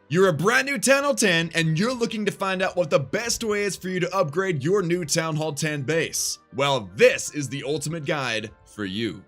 You're a brand new Town Hall 10 and you're looking to find out what the best way is for you to upgrade your new Town Hall 10 base. Well, this is the ultimate guide for you.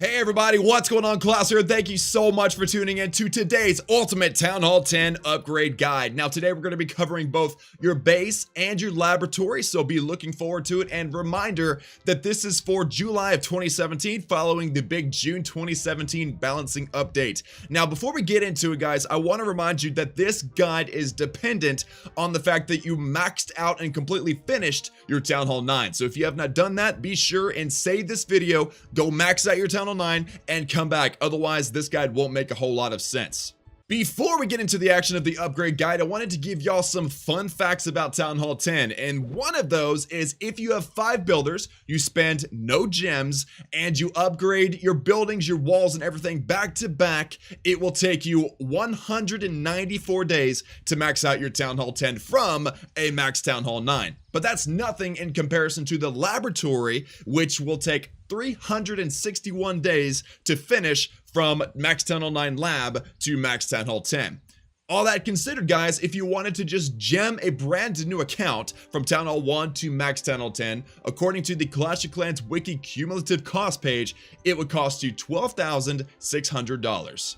Hey everybody, what's going on? Klaus here. Thank you so much for tuning in to today's Ultimate Town Hall 10 Upgrade Guide. Now today we're going to be covering both your base and your laboratory, so be looking forward to it. And reminder that this is for July of 2017 following the big June 2017 balancing update. Now before we get into it guys, I want to remind you that this guide is dependent on the fact that you maxed out and completely finished your Town Hall 9. So if you have not done that, be sure and save this video, go max out your Town Hall 9 and come back. Otherwise this guide won't make a whole lot of sense. Before we get into the action of the upgrade guide, I wanted to give y'all some fun facts about Town Hall 10, and one of those is if you have 5 builders, you spend no gems, and you upgrade your buildings, your walls, and everything back to back, it will take you 194 days to max out your Town Hall 10 from a max Town Hall 9. But that's nothing in comparison to the laboratory, which will take 361 days to finish from max Town Hall 9 lab to max Town Hall 10. All that considered guys, if you wanted to just gem a brand new account from Town Hall 1 to max Town Hall 10, according to the Clash of Clans wiki cumulative cost page, it would cost you $12,600.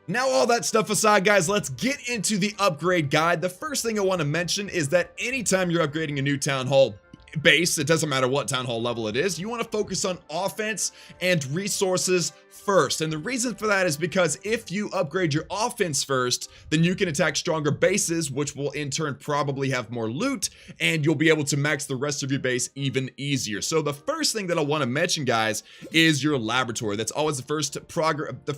Now all that stuff aside guys, let's get into the upgrade guide. The first thing I want to mention is that anytime you're upgrading a new Town Hall base, it doesn't matter what Town Hall level it is, you want to focus on offense and resources first. And the reason for that is because if you upgrade your offense first, then you can attack stronger bases, which will in turn probably have more loot, and you'll be able to max the rest of your base even easier. So the first thing that I want to mention guys is your laboratory. That's always the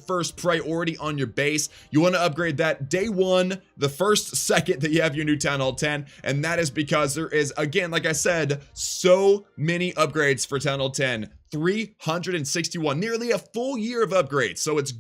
first priority on your base. You want to upgrade that day one, the first second that you have your new Town Hall 10, and that is because there is, again, like I said, so many upgrades for Town Hall 10. 361, nearly a full year of upgrades. So it's a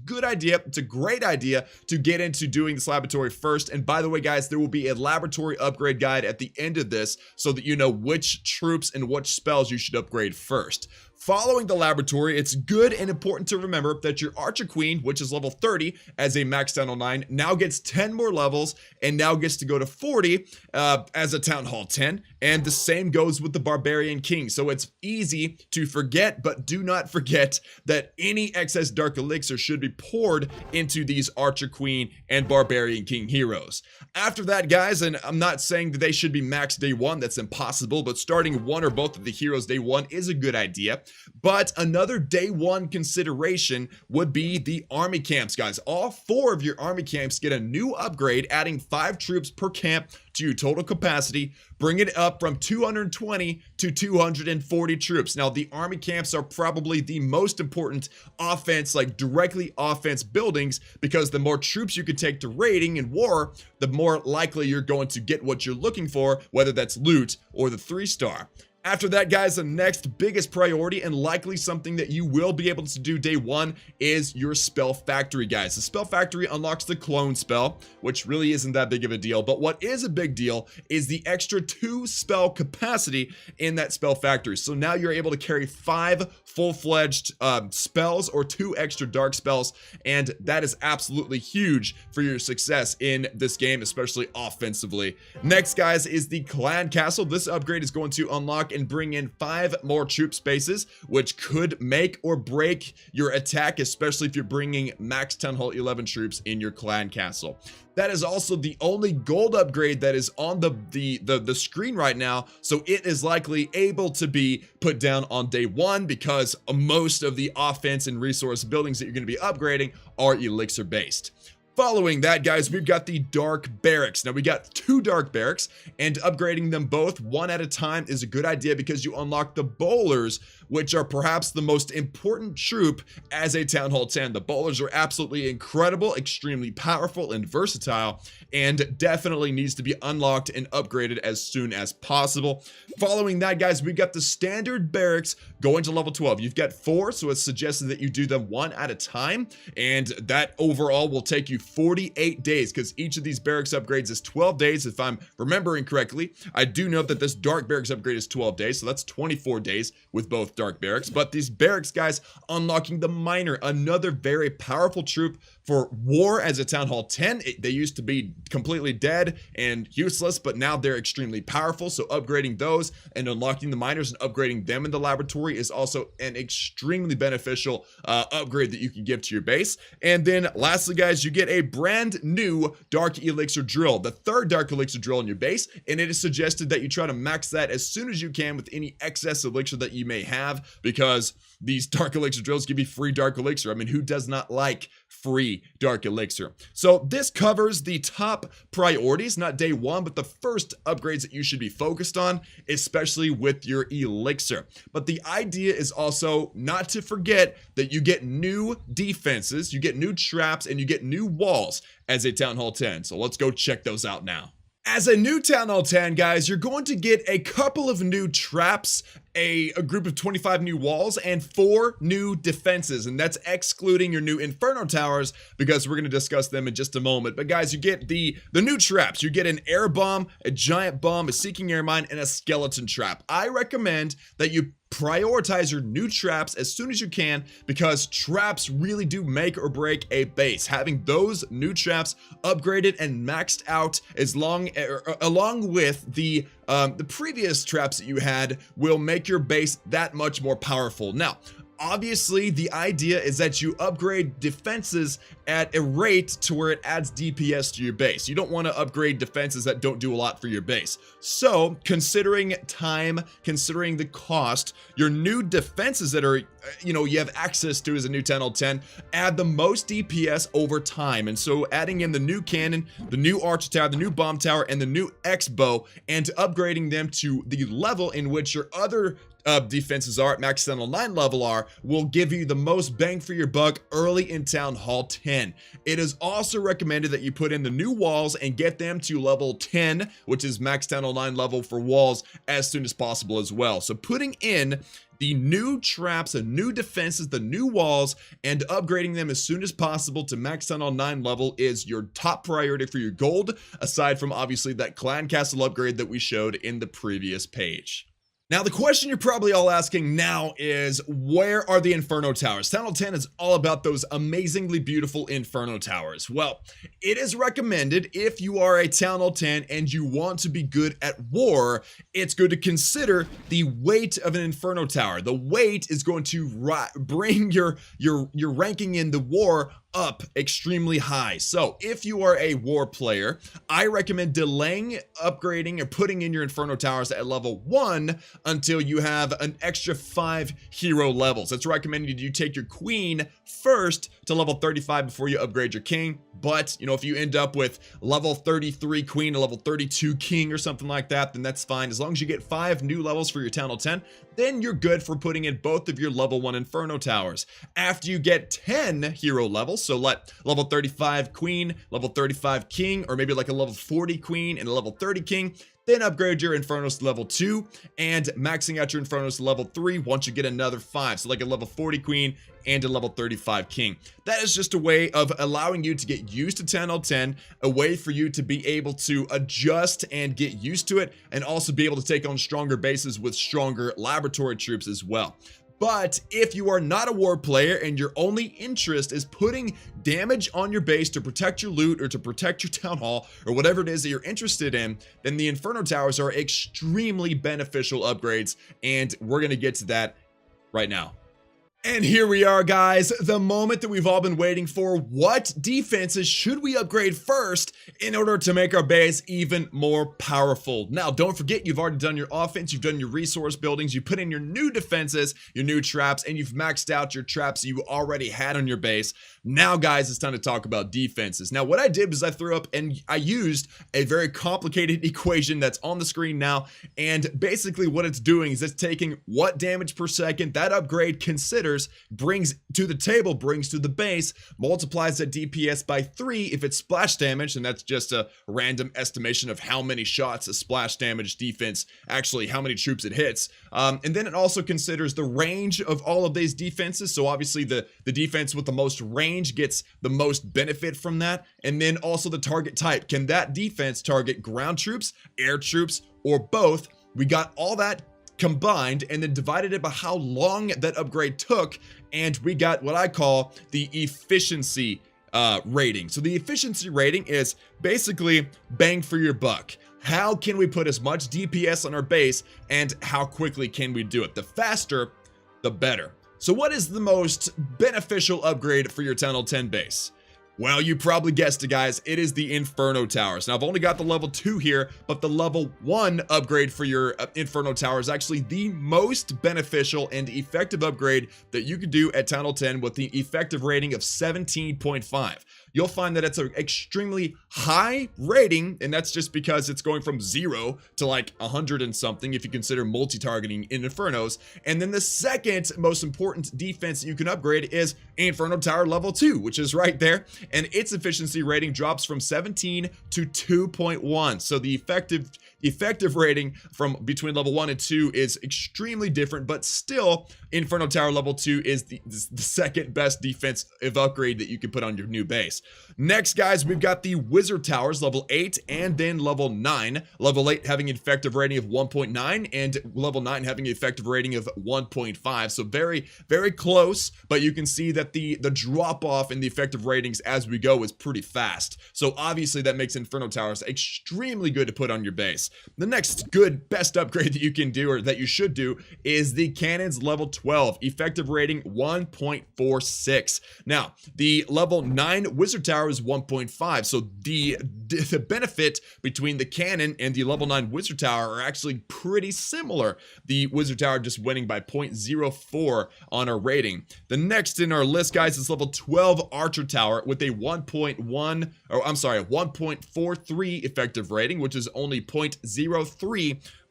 great idea to get into doing this laboratory first. And by the way guys, there will be a laboratory upgrade guide at the end of this so that you know which troops and which spells you should upgrade first. Following the laboratory, it's good and important to remember that your Archer Queen, which is level 30 as a max Town Hall 9, now gets 10 more levels and now gets to go to 40 as a Town Hall 10. And the same goes with the Barbarian King. So it's easy to forget, but do not forget that any excess Dark Elixir should be poured into these Archer Queen and Barbarian King heroes. After that guys, and I'm not saying that they should be max day one, that's impossible, but starting one or both of the heroes day one is a good idea. But another day one consideration would be the army camps guys. All 4 of your army camps get a new upgrade, adding 5 troops per camp to your total capacity, bring it up from 220 to 240 troops. Now the army camps are probably the most important offense, like directly offense buildings, because the more troops you can take to raiding and war, the more likely you're going to get what you're looking for, whether that's loot or the 3-star. After that guys, the next biggest priority and likely something that you will be able to do day one is your spell factory guys. The spell factory unlocks the clone spell, which really isn't that big of a deal, but what is a big deal is the extra 2 spell capacity in that spell factory. So now you're able to carry 5 full-fledged spells or 2 extra dark spells, and that is absolutely huge for your success in this game, especially offensively. Next guys is the clan castle. This upgrade is going to unlock and bring in 5 more troop spaces, which could make or break your attack, especially if you're bringing max Town Hall 11 troops in your clan castle. That is also the only gold upgrade that is on the screen right now, so it is likely able to be put down on day one because most of the offense and resource buildings that you're going to be upgrading are elixir based. Following that guys, we've got the dark barracks. Now we got 2 dark barracks, and upgrading them both one at a time is a good idea because you unlock the bowlers, which are perhaps the most important troop as a Town Hall 10. The bowlers are absolutely incredible, extremely powerful and versatile, and definitely needs to be unlocked and upgraded as soon as possible. Following that guys, we've got the standard barracks going to level 12. You've got 4, so it's suggested that you do them one at a time, and that overall will take you 48 days, because each of these barracks upgrades is 12 days if I'm remembering correctly. I do know that this dark barracks upgrade is 12 days, so that's 24 days with both dark barracks. But these barracks, guys, unlocking the miner, another very powerful troop for war as a Town Hall 10. They used to be completely dead and useless, but now they're extremely powerful, so upgrading those and unlocking the miners and upgrading them in the laboratory is also an extremely beneficial upgrade that you can give to your base. And then lastly, guys, you get a brand new dark elixir drill, the third dark elixir drill in your base, and it is suggested that you try to max that as soon as you can with any excess elixir that you may have, because these dark elixir drills give you free dark elixir. I mean, who does not like free dark elixir? So this covers the top priorities, not day one, but the first upgrades that you should be focused on, especially with your elixir. But the idea is also not to forget that you get new defenses, you get new traps, and you get new walls as a Town Hall 10. So let's go check those out now. As a new Town Hall 10, guys, you're going to get a couple of new traps, a group of 25 new walls, and 4 new defenses, and that's excluding your new Inferno Towers, because we're going to discuss them in just a moment. But guys, you get the new traps. You get an air bomb, a giant bomb, a seeking air mine, and a skeleton trap. I recommend that you prioritize your new traps as soon as you can, because traps really do make or break a base. Having those new traps upgraded and maxed out along with the previous traps that you had will make your base that much more powerful. Now, obviously, the idea is that you upgrade defenses at a rate to where it adds DPS to your base. You don't want to upgrade defenses that don't do a lot for your base. So, considering time, considering the cost, your new defenses that are, you have access to as a new Town Hall 10, add the most DPS over time. And so, adding in the new cannon, the new archer tower, the new bomb tower, and the new X-bow, and upgrading them to the level in which your other defenses are at max Town Hall 9 level will give you the most bang for your buck early in Town Hall 10. It is also recommended that you put in the new walls and get them to level 10, which is max Town Hall 9 level for walls, as soon as possible as well. So putting in the new traps, the new defenses, the new walls, and upgrading them as soon as possible to max Town Hall 9 level is your top priority for your gold, aside from obviously that clan castle upgrade that we showed in the previous page. Now, the question you're probably all asking now is, where are the Inferno Towers? Town Hall 10 is all about those amazingly beautiful Inferno Towers. Well, it is recommended, if you are a Town Hall 10 and you want to be good at war, it's good to consider the weight of an Inferno Tower. The weight is going to bring your ranking in the war up extremely high. So if you are a war player, I recommend delaying upgrading or putting in your Inferno Towers at level 1 until you have an extra 5 hero levels. It's recommended you take your queen first to level 35 before you upgrade your king. But if you end up with level 33 queen, a level 32 king or something like that, then that's fine. As long as you get 5 new levels for your Town Hall 10, then you're good for putting in both of your level 1 Inferno Towers. After you get 10 hero levels, so let level 35 queen, level 35 king, or maybe like a level 40 queen and a level 30 king, then upgrade your Infernos to level 2 and maxing out your Infernos to level 3 once you get another 5. So like a level 40 queen and a level 35 king. That is just a way of allowing you to get used to Town Hall 10, a way for you to be able to adjust and get used to it, and also be able to take on stronger bases with stronger laboratory troops as well. But if you are not a war player and your only interest is putting damage on your base to protect your loot or to protect your town hall or whatever it is that you're interested in, then the Inferno Towers are extremely beneficial upgrades, and we're going to get to that right now. And here we are, guys, the moment that we've all been waiting for. What defenses should we upgrade first in order to make our base even more powerful? Now, don't forget, you've already done your offense, you've done your resource buildings, you put in your new defenses, your new traps, and you've maxed out your traps you already had on your base. Now, guys, it's time to talk about defenses. Now, what I did was I threw up and I used a very complicated equation that's on the screen now, and basically what it's doing is it's taking what damage per second that upgrade considers matters, brings to the table, brings to the base, multiplies that DPS by 3 if it's splash damage, and that's just a random estimation of how many shots a splash damage defense, actually how many troops it hits. And then it also considers the range of all of these defenses. So obviously the defense with the most range gets the most benefit from that. And then also the target type. Can that defense target ground troops, air troops, or both? We got all that combined and then divided it by how long that upgrade took, and we got what I call the efficiency rating. So the efficiency rating is basically bang for your buck. How can we put as much DPS on our base, and how quickly can we do it? The faster, the better. So what is the most beneficial upgrade for your Town Hall 10 base? Well, you probably guessed it, guys. It is the Inferno Towers. Now, I've only got the level 2 here, but the level 1 upgrade for your Inferno Tower is actually the most beneficial and effective upgrade that you could do at Town Hall 10 with the effective rating of 17.5. You'll find that it's an extremely high rating, and that's just because it's going from 0 to like 100 and something if you consider multi-targeting in Infernos. And then the second most important defense that you can upgrade is Inferno Tower level 2, which is right there, and its efficiency rating drops from 17 to 2.1. So the effective rating from between level 1 and 2 is extremely different, but still Inferno Tower level 2 is the second best defensive upgrade that you can put on your new base. Next, guys, we've got the Wizard Towers level 8 and then level 9. Level 8 having an effective rating of 1.9 and level 9 having an effective rating of 1.5. So very, very close, but you can see that the drop off in the effective ratings as we go is pretty fast. So obviously that makes Inferno Towers extremely good to put on your base. The next best upgrade that you can do, or that you should do, is the Cannons level 12, effective rating 1.46. Now, the level 9 Wizard Tower is 1.5, so the benefit between the cannon and the level 9 Wizard Tower are actually pretty similar. The Wizard Tower just winning by 0.04 on our rating. The next in our list, guys, is level 12 Archer Tower with a 1.43 effective rating, which is only 0.03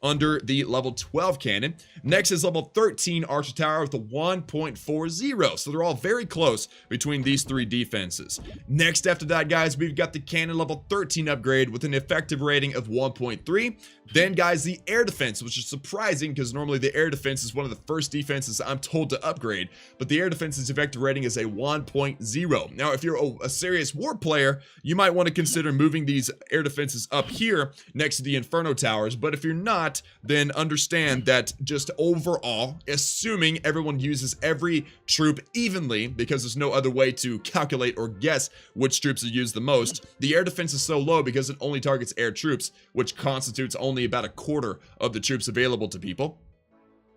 under the level 12 cannon. Next is level 13 Archer Tower with a 1.40. So they're all very close between these three defenses. Next after that, guys, we've got the cannon level 13 upgrade with an effective rating of 1.3. Then, guys, the air defense, which is surprising because normally the air defense is one of the first defenses I'm told to upgrade, but the air defense's effective rating is a 1.0. Now, if you're a serious war player, you might want to consider moving these air defenses up here next to the Inferno Towers, but if you're not, then understand that just overall, assuming everyone uses every troop evenly, because there's no other way to calculate or guess which troops are used the most, the air defense is so low because it only targets air troops, which constitutes only about a quarter of the troops available to people.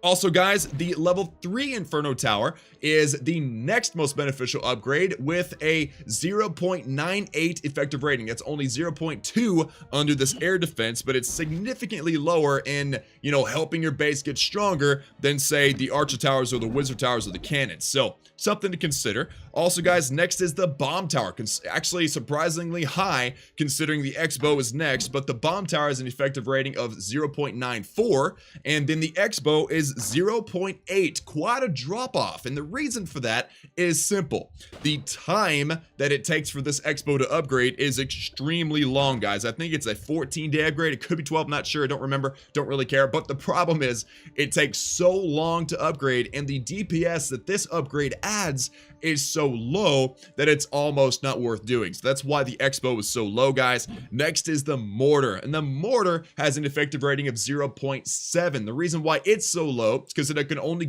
Also, guys, the level 3 Inferno Tower is the next most beneficial upgrade with a 0.98 effective rating. That's only 0.2 under this air defense, but it's significantly lower in, helping your base get stronger than, say, the Archer Towers or the Wizard Towers or the Cannons. So, something to consider. Also, guys, next is the Bomb Tower. Actually, surprisingly high considering the X-Bow is next, but the Bomb Tower has an effective rating of 0.94, and then the X-Bow is 0.8, quite a drop off. And the reason for that is simple. The time that it takes for this X-Bow to upgrade is extremely long, guys. I think it's a 14-day upgrade. It could be 12, not sure. I don't remember. Don't really care. But the problem is it takes so long to upgrade, and the DPS that this upgrade adds is so low that it's almost not worth doing. So that's why the X-Bow is so low, guys. Next is the Mortar, and the Mortar has an effective rating of 0.7. The reason why it's so low is because it can only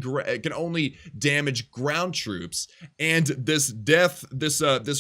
damage ground troops, and this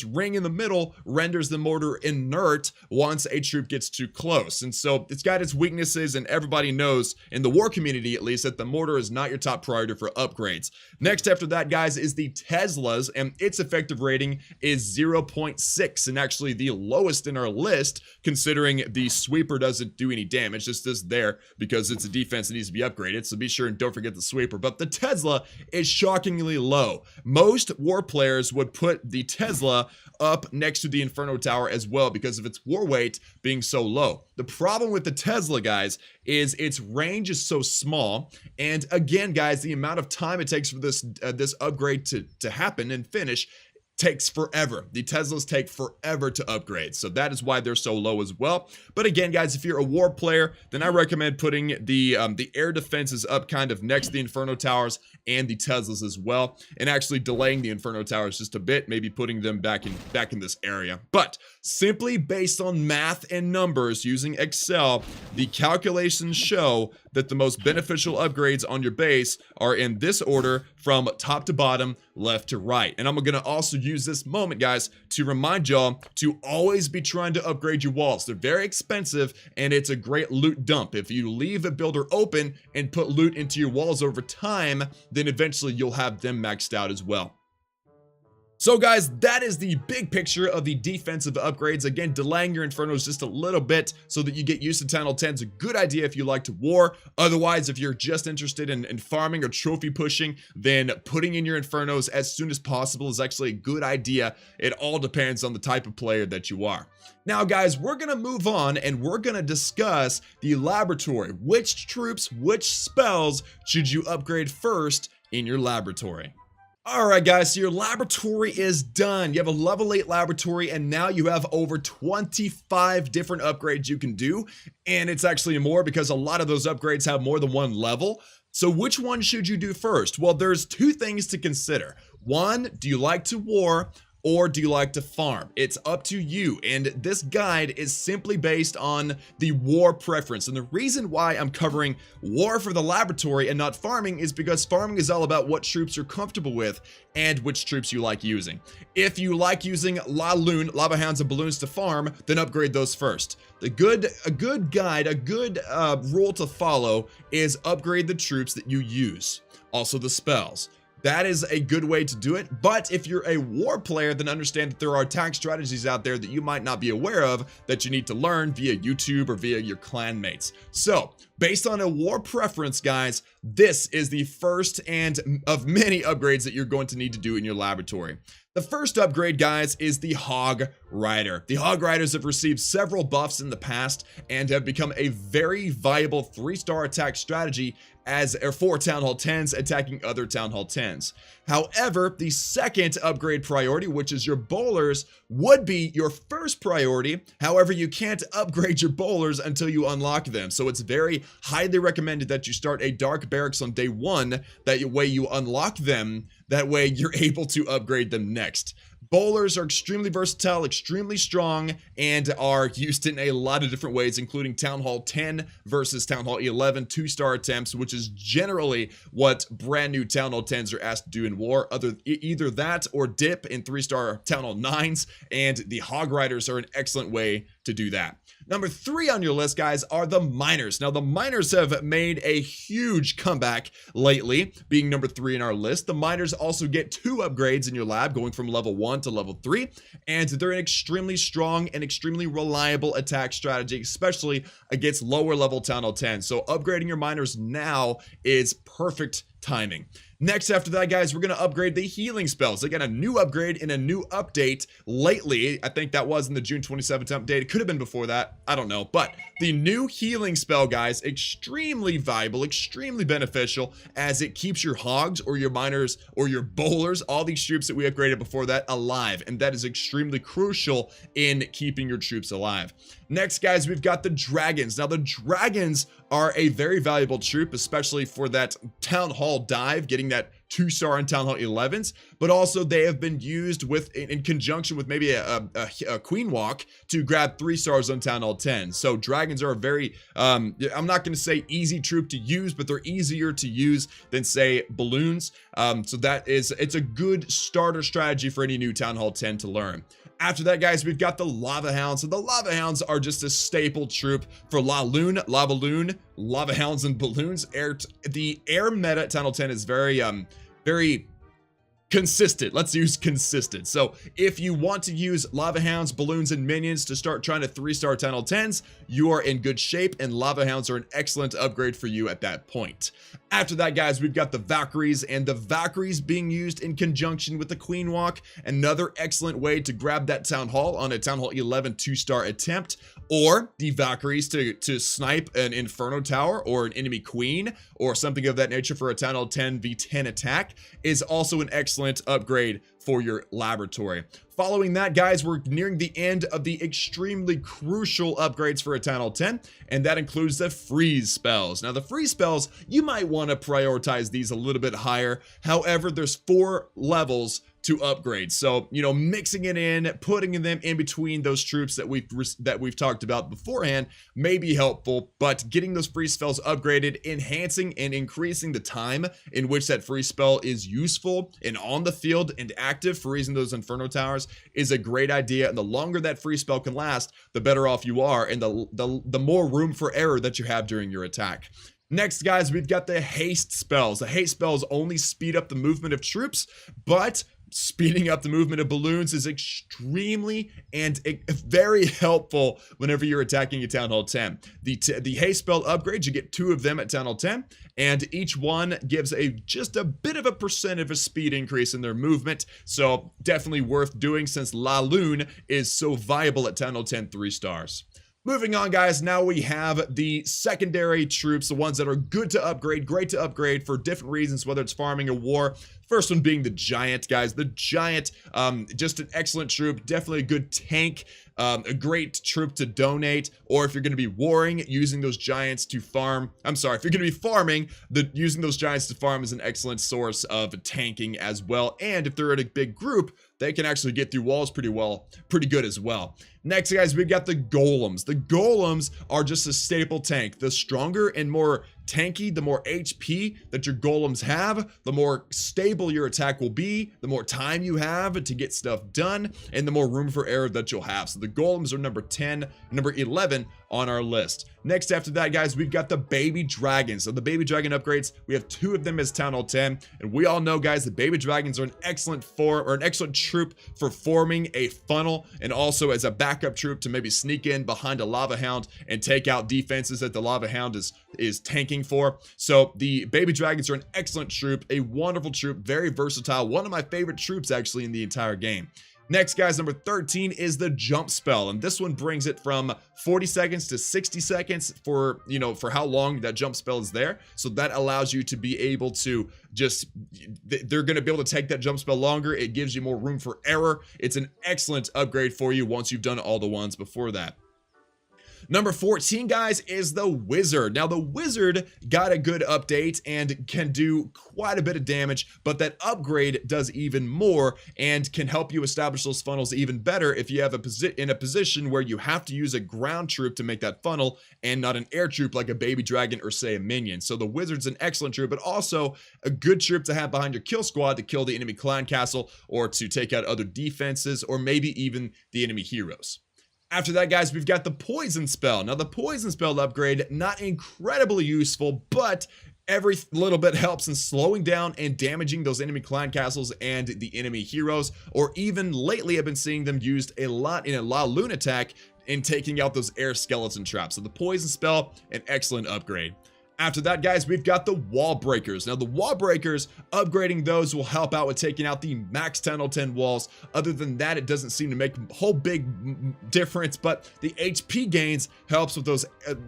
ring in the middle renders the Mortar inert once a troop gets too close. And so it's got its weaknesses, and everybody knows in the war community at least that the Mortar is not your top priority for upgrades. Next after that, guys, is the Teslas, and its effective rating is 0.6, and actually the lowest in our list considering the Sweeper doesn't do any damage. This is there because it's a defense that needs to be upgraded, so be sure and don't forget the sweeper, but the Tesla is shockingly low. Most war players would put the Tesla up next to the Inferno Tower as well because of its war weight being so low. The problem with the Tesla, guys, is its range is so small, and again, guys, the amount of time it takes for this upgrade to happen and finish takes forever. The Teslas take forever to upgrade, so that is why they're so low as well. But again, guys, if you're a war player, then I recommend putting the air defenses up kind of next to the Inferno Towers and the Teslas as well, and actually delaying the Inferno Towers just a bit, maybe putting them back in this area. But simply based on math and numbers using Excel, the calculations show that the most beneficial upgrades on your base are in this order from top to bottom, left to right. And I'm gonna also use this moment, guys, to remind y'all to always be trying to upgrade your walls. They're very expensive and it's a great loot dump. If you leave a builder open and put loot into your walls over time, then eventually you'll have them maxed out as well. So guys, that is the big picture of the defensive upgrades. Again, delaying your Infernos just a little bit so that you get used to Town Hall 10 is a good idea if you like to war. Otherwise, if you're just interested in farming or trophy pushing, then putting in your Infernos as soon as possible is actually a good idea. It all depends on the type of player that you are. Now guys, we're gonna move on and we're gonna discuss the laboratory. Which troops, which spells should you upgrade first in your laboratory? Alright guys, so your laboratory is done. You have a level 8 laboratory and now you have over 25 different upgrades you can do. And it's actually more because a lot of those upgrades have more than one level. So which one should you do first? Well, there's two things to consider. One, do you like to war? Or do you like to farm? It's up to you, and this guide is simply based on the war preference. And the reason why I'm covering war for the laboratory and not farming is because farming is all about what troops you're comfortable with and which troops you like using. If you like using Loon, Lava Hounds, and Balloons to farm, then upgrade those first. A good guide, a good rule to follow is upgrade the troops that you use. Also the spells. That is a good way to do it, but if you're a war player, then understand that there are attack strategies out there that you might not be aware of that you need to learn via YouTube or via your clan mates. So, based on a war preference, guys, this is the first and of many upgrades that you're going to need to do in your laboratory. The first upgrade, guys, is the Hog Rider. The Hog Riders have received several buffs in the past and have become a very viable 3-star attack strategy for Town Hall 10s attacking other Town Hall 10s. However, the second upgrade priority, which is your bowlers, would be your first priority. However, you can't upgrade your bowlers until you unlock them. So it's very highly recommended that you start a Dark Barracks on day 1. That way you unlock them. That way you're able to upgrade them next. Bowlers are extremely versatile, extremely strong, and are used in a lot of different ways, including Town Hall 10 versus Town Hall 11 2-star attempts, which is generally what brand new Town Hall 10s are asked to do in war. Either that or dip in 3-star Town Hall 9s, and the Hog Riders are an excellent way to do that. Number 3 on your list, guys, are the Miners. Now, the Miners have made a huge comeback lately, being number 3 in our list. The Miners also get 2 upgrades in your lab, going from level 1 to level 3, and they're an extremely strong and extremely reliable attack strategy, especially against lower level Town Hall 10. So upgrading your Miners now is perfect timing. Next after that, guys, we're going to upgrade the healing spells. They got a new upgrade in a new update lately. I think that was in the June 27th update. It could have been before that. I don't know. But the new healing spell, guys, extremely viable, extremely beneficial, as it keeps your hogs or your miners or your bowlers, all these troops that we upgraded before that, alive. And that is extremely crucial in keeping your troops alive. Next, guys, we've got the dragons. Now, the dragons are a very valuable troop, especially for that Town Hall dive, getting that 2-star in Town Hall 11s, but also they have been used in conjunction with maybe a Queen Walk to grab 3 stars on Town Hall 10. So dragons are a very, I'm not going to say easy troop to use, but they're easier to use than, say, balloons. So it's a good starter strategy for any new Town Hall 10 to learn. After that, guys, we've got the Lava Hounds. So the Lava Hounds are just a staple troop for Lava Loon, Lava Hounds, and Balloons. The air meta at Town Hall 10 is very consistent. Let's use consistent. So if you want to use lava hounds, balloons, and minions to start trying to 3-star Town Hall 10s, you are in good shape, and lava hounds are an excellent upgrade for you at that point. After that, guys, we've got the Valkyries, and the Valkyries being used in conjunction with the Queen Walk, another excellent way to grab that Town Hall on a Town Hall 11 2-star attempt, or the Valkyries to snipe an Inferno Tower or an enemy queen or something of that nature for a Town Hall 10 v10 attack is also an excellent upgrade for your laboratory. Following that, guys, we're nearing the end of the extremely crucial upgrades for a Town Hall 10, and that includes the freeze spells. Now, the freeze spells, you might want to prioritize these a little bit higher. However, there's 4 levels to upgrade, so you know, mixing it in, putting them in between those troops that we've talked about beforehand may be helpful, but getting those free spells upgraded, enhancing and increasing the time in which that free spell is useful and on the field and active for raising those Inferno Towers is a great idea, and the longer that free spell can last, the better off you are, and the more room for error that you have during your attack. Next, guys, we've got the haste spells. The haste spells only speed up the movement of troops, but speeding up the movement of balloons is extremely and very helpful whenever you're attacking a Town Hall 10. The haste spell upgrades, you get 2 of them at Town Hall 10, and each one gives just a bit of a percent of a speed increase in their movement, so definitely worth doing since La Lune is so viable at Town Hall 10 3 stars. Moving on, guys, now we have the secondary troops, the ones that are good to upgrade, great to upgrade for different reasons, whether it's farming or war. First one being the Giant, guys. The Giant, just an excellent troop, definitely a good tank, a great troop to donate, or if you're going to be warring, using those Giants to farm. I'm sorry, if you're going to be farming, using those Giants to farm is an excellent source of tanking as well. And if they're in a big group, they can actually get through walls pretty good as well. Next, guys, we've got the Golems. The Golems are just a staple tank. The stronger and more tanky, the more HP that your Golems have, the more stable your attack will be, the more time you have to get stuff done, and the more room for error that you'll have. So the Golems are number 10, number 11 on our list. Next after that, guys, we've got the Baby Dragons. So the Baby Dragon upgrades, we have 2 of them as Town Hall 10, and we all know, guys, the Baby Dragons are an excellent troop for forming a funnel, and also as a backup troop to maybe sneak in behind a Lava Hound and take out defenses that the Lava Hound is tanking for. So the Baby Dragons are an excellent troop, a wonderful troop, very versatile, one of my favorite troops actually in the entire game. Next, guys, number 13 is the jump spell, and this one brings it from 40 seconds to 60 seconds for how long that jump spell is there. So that allows you to be able to they're going to be able to take that jump spell longer. It gives you more room for error. It's an excellent upgrade for you once you've done all the ones before that. Number 14, guys, is the Wizard. Now, the Wizard got a good update and can do quite a bit of damage, but that upgrade does even more and can help you establish those funnels even better if you have in a position where you have to use a ground troop to make that funnel and not an air troop like a Baby Dragon or, say, a minion. So the Wizard's an excellent troop, but also a good troop to have behind your kill squad to kill the enemy clan castle or to take out other defenses or maybe even the enemy heroes. After that, guys, we've got the Poison Spell. Now, the Poison Spell upgrade, not incredibly useful, but every little bit helps in slowing down and damaging those enemy clan castles and the enemy heroes, or even lately I've been seeing them used a lot in a La Lune attack in taking out those air skeleton traps. So the Poison Spell, an excellent upgrade. After that, guys, we've got the Wall Breakers. Now, the Wall Breakers, upgrading those will help out with taking out the max Town Hall 10 walls. Other than that, it doesn't seem to make a whole big difference, but the HP gains helps with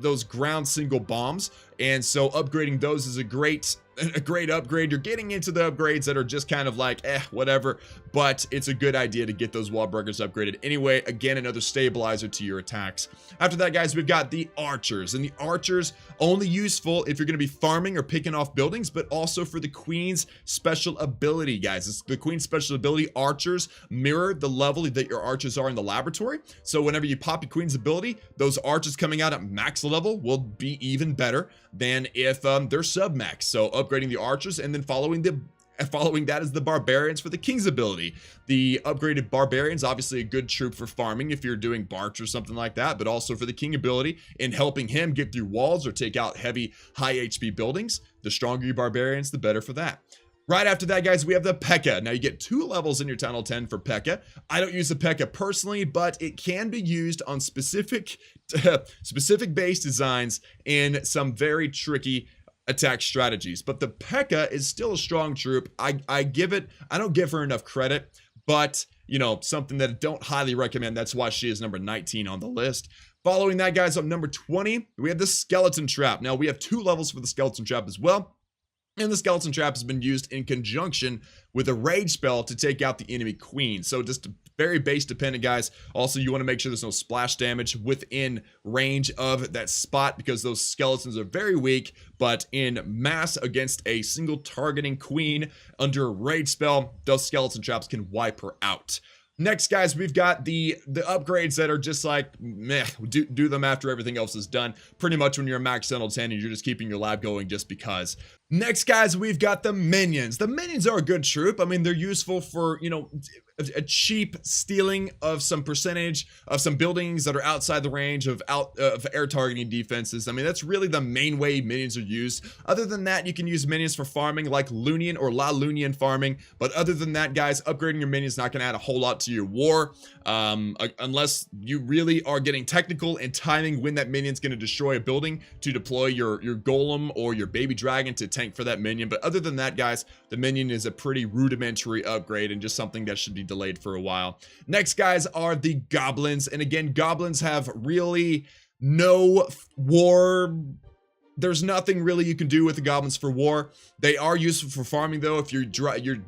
those ground single bombs. And so upgrading those is a great upgrade. You're getting into the upgrades that are just kind of like, whatever, but it's a good idea to get those wall breakers upgraded anyway. Again, another stabilizer to your attacks. After that, guys, we've got the Archers, and the Archers only useful if you're going to be farming or picking off buildings, but also for the Queen's special ability, guys. It's the Queen's special ability. Archers mirror the level that your Archers are in the laboratory. So whenever you pop your Queen's ability, those Archers coming out at max level will be even better than if they're sub-max. So upgrading the Archers, and then following that is the Barbarians for the King's ability. The upgraded Barbarians, obviously a good troop for farming if you're doing Barch or something like that, but also for the King ability in helping him get through walls or take out heavy, high HP buildings. The stronger your Barbarians, the better for that. Right after that, guys, we have the P.E.K.K.A. Now, you get 2 levels in your Town Hall 10 for P.E.K.K.A. I don't use the P.E.K.K.A. personally, but it can be used on specific base designs in some very tricky attack strategies. But the P.E.K.K.A. is still a strong troop. I don't give her enough credit, but, you know, something that I don't highly recommend. That's why she is number 19 on the list. Following that, guys, on number 20, we have the Skeleton Trap. Now, we have 2 levels for the Skeleton Trap as well. And the Skeleton Trap has been used in conjunction with a rage spell to take out the enemy queen. So just very base dependent, guys. Also, you want to make sure there's no splash damage within range of that spot, because those skeletons are very weak, but in mass against a single targeting queen under a rage spell, those Skeleton Traps can wipe her out. Next, guys, we've got the upgrades that are just like, meh, do them after everything else is done. Pretty much when you're a max Town Hall 10 and you're just keeping your lab going just because. Next, guys, we've got the minions. The minions are a good troop. I mean, they're useful for, you know, a cheap stealing of some percentage of some buildings that are outside the range of air targeting defenses. I mean, that's really the main way minions are used. Other than that, you can use minions for farming, like Lunian or La Lunian farming. But other than that, guys, upgrading your minions is not going to add a whole lot to your war, unless you really are getting technical and timing when that minion's going to destroy a building to deploy your golem or your baby dragon to tank for that minion. But other than that, guys, the minion is a pretty rudimentary upgrade and just something that should be delayed for a while. Next, guys, are the goblins. And again, goblins have really no war. There's nothing really you can do with the goblins for war. They are useful for farming, though, if you're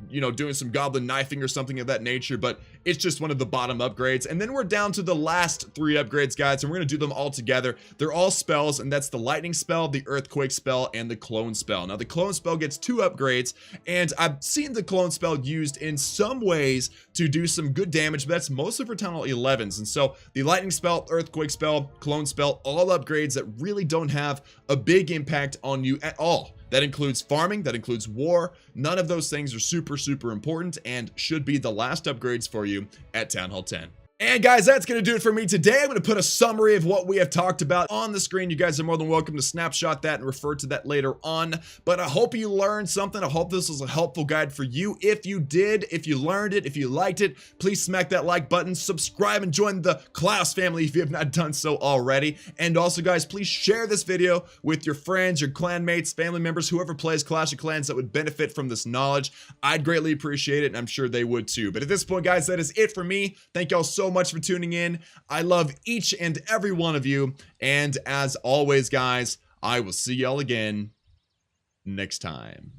you know, doing some goblin knifing or something of that nature, but it's just one of the bottom upgrades. And then we're down to the last 3 upgrades, guys, and we're going to do them all together. They're all spells, and that's the lightning spell, the earthquake spell, and the clone spell. Now, the clone spell gets 2 upgrades, and I've seen the clone spell used in some ways to do some good damage, but that's mostly for Town Hall 11s. And so the lightning spell, earthquake spell, clone spell, all upgrades that really don't have a big impact on you at all. That includes farming, that includes war. None of those things are super important and should be the last upgrades for you at Town Hall 10. And guys, that's going to do it for me today. I'm going to put a summary of what we have talked about on the screen. You guys are more than welcome to snapshot that and refer to that later on. But I hope you learned something. I hope this was a helpful guide for you. If you did, if you learned it, if you liked it, please smack that like button, subscribe, and join the Klaus family if you have not done so already. And also, guys, please share this video with your friends, your clanmates, family members, whoever plays Clash of Clans that would benefit from this knowledge. I'd greatly appreciate it, and I'm sure they would too. But at this point, guys, that is it for me. Thank y'all so much for tuning in. I love each and every one of you, and as always, guys, I will see y'all again next time.